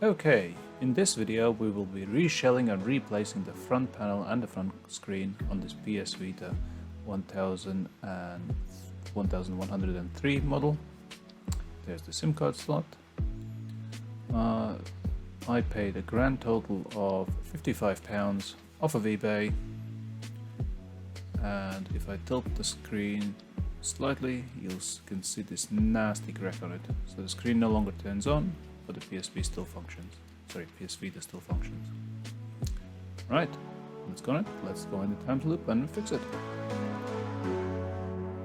Okay, in this video we will be reshelling and replacing the front panel and the front screen on this PS Vita 1000 and 1103 model. There's the SIM card slot. I paid a grand total of £55 off of eBay, and if I tilt the screen slightly you can see this nasty crack on it. So the screen no longer turns on, but the PSP still functions. Sorry, PS Vita still functions. Right, let's go in the time loop and fix it.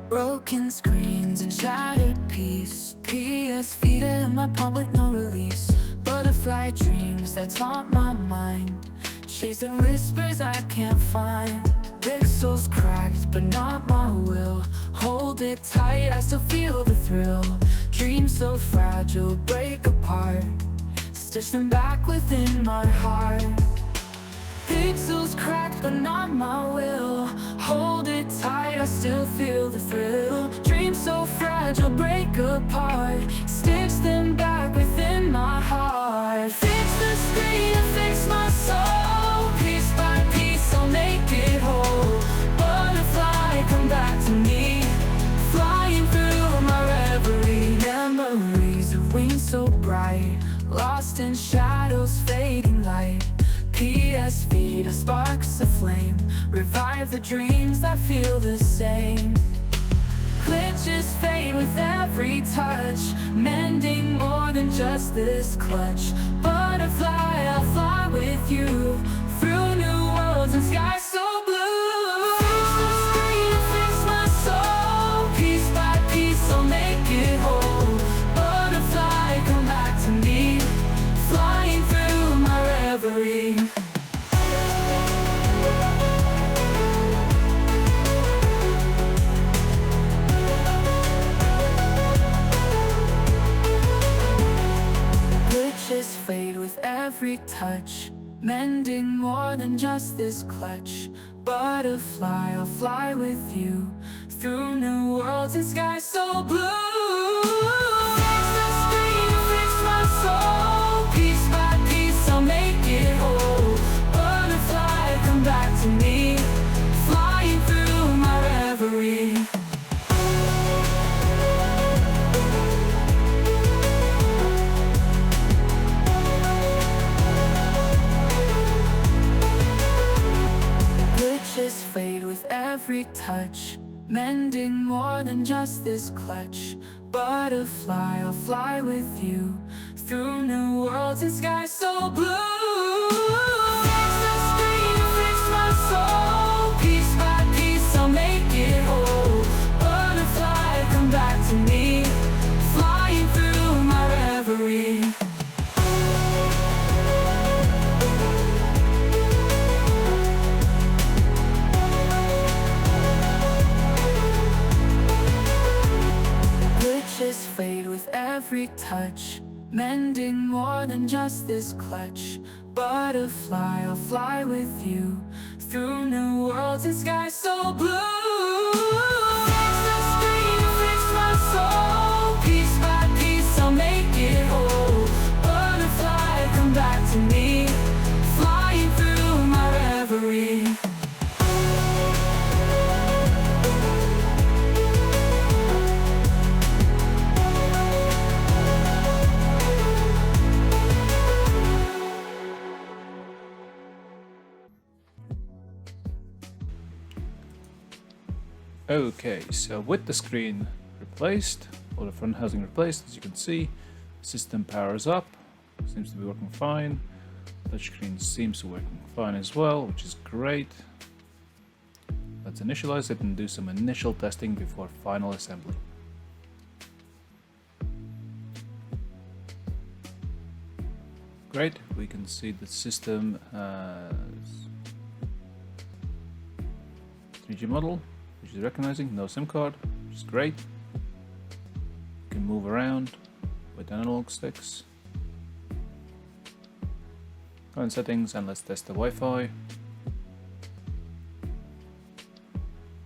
Broken screens and shattered peace. PS Vita in my palm with no release. Butterfly dreams that haunt my mind. Chasing whispers I can't find. Pixels cracked but not my will. Hold it tight, I still feel the thrill. Dreams so fragile break apart. Stitch them back within my heart. Pixels cracked but not my will. Hold it tight, I still feel the thrill. Dreams so fragile break apart. Stitch them back within my heart. Fix the screen and fix my soul. Piece by piece I'll make it whole. Butterfly, come back to me. Flying through my reverie. Memories of wings so bright. Lost in shadows, fading light. PS Vita sparks a flame. Revive the dreams that feel the same. Glitches fade with every touch. Mending more than just this clutch. Butterfly, I'll fly with you. Through new worlds and skies so blue. Fix the screen, fix my soul. Piece by piece I'll make it whole. Butterfly, come back to me. Flying through my reverie. Glitches fade with every touch. Mending more than just this clutch. Butterfly, I'll fly with you. Through new worlds and skies so blue. Fix the screen, fix my soul. Piece by piece I'll make it whole. Butterfly, come back to me. Flying through my reverie. Glitches fade with every touch. Mending more than just this clutch. Butterfly, I'll fly with you. Through new worlds and skies so blue. Fix the screen, fix my soul. Piece by piece I'll make it whole. Butterfly, come back to me. Flying through my reverie. Glitches fade with every touch. Mending more than just this clutch. Butterfly, I'll fly with you. Through new worlds and skies so blue. Fix the screen, fix my soul. Piece by piece I'll make it whole. Butterfly, come back to me. Flying through my reverie. Okay, so with the screen replaced, or the front housing replaced, as you can see, the system powers up, seems to be working fine. Touchscreen seems to be working fine as well, which is great. Let's initialize it and do some initial testing before final assembly. Great, we can see the system has 3G model, which is recognizing, no SIM card, which is great. You can move around with analog sticks. Go in settings and let's test the Wi-Fi.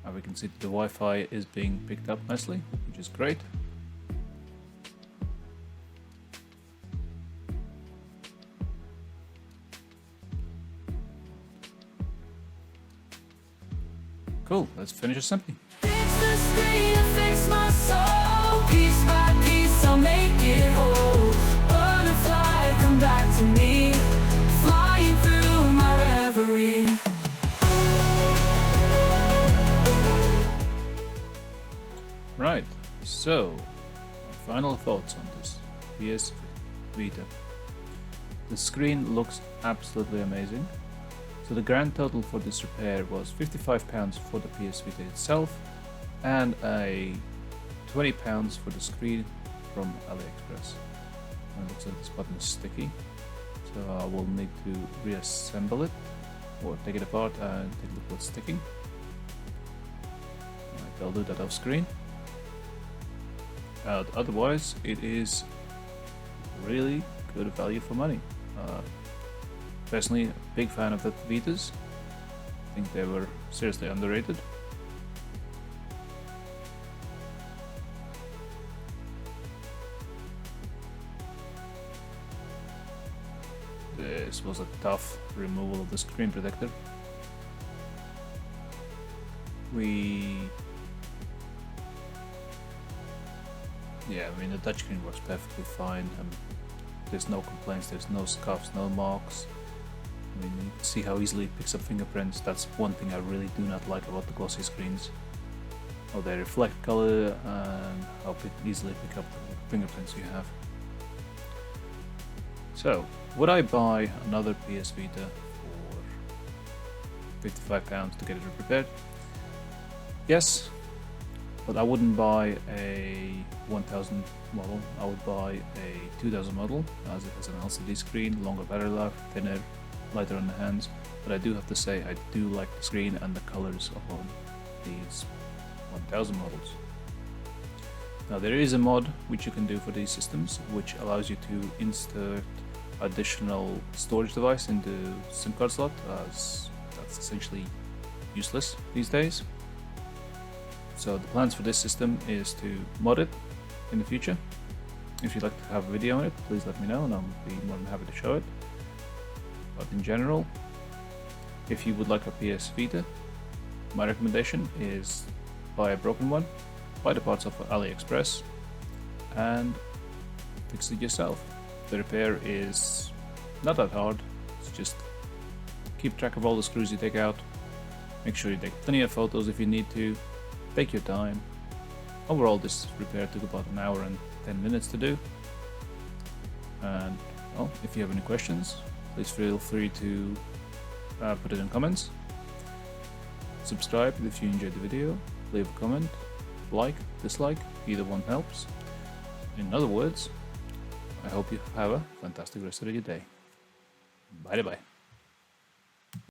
And we can see that the Wi-Fi is being picked up nicely, which is great. Cool, let's finish assembly. Fix the screen and fix my soul. Piece by piece, I'll make it whole. Butterfly, come back to me. Flying through my reverie. Right, so final thoughts on this PS Vita. The screen looks absolutely amazing. So the grand total for this repair was £55 for the PS Vita itself and £20 for the screen from AliExpress. And it looks like this button is sticky, so I will need to reassemble it or take it apart and take a look what's sticking. Right, I'll do that off screen. Otherwise, it is really good value for money. Personally, a big fan of the Vitas. I think they were seriously underrated. This was a tough removal of the screen protector. Yeah, I mean the touchscreen works perfectly fine. There's no complaints, there's no scuffs, no marks. I mean, you can see how easily it picks up fingerprints. That's one thing I really do not like about the glossy screens. How they reflect color and how easily pick up the fingerprints you have. So, would I buy another PS Vita for £55 to get it repaired? Yes, but I wouldn't buy a 1000 model. I would buy a 2000 model, as it has an LCD screen, longer battery life, thinner, lighter on the hands. But I do have to say, I do like the screen and the colors on these 1000 models. Now there is a mod which you can do for these systems, which allows you to insert additional storage device into SIM card slot, as that's essentially useless these days. So the plans for this system is to mod it in the future. If you'd like to have a video on it, please let me know and I'll be more than happy to show it. But in general, if you would like a PS Vita, my recommendation is buy a broken one, buy the parts off of AliExpress and fix it yourself. The repair is not that hard. It's just keep track of all the screws you take out, make sure you take plenty of photos if you need to, take your time. Overall, this repair took about an hour and 10 minutes to do. And well, if you have any questions, please feel free to put it in comments. Subscribe if you enjoyed the video, leave a comment, like, dislike, either one helps. In other words, I hope you have a fantastic rest of your day. Bye bye.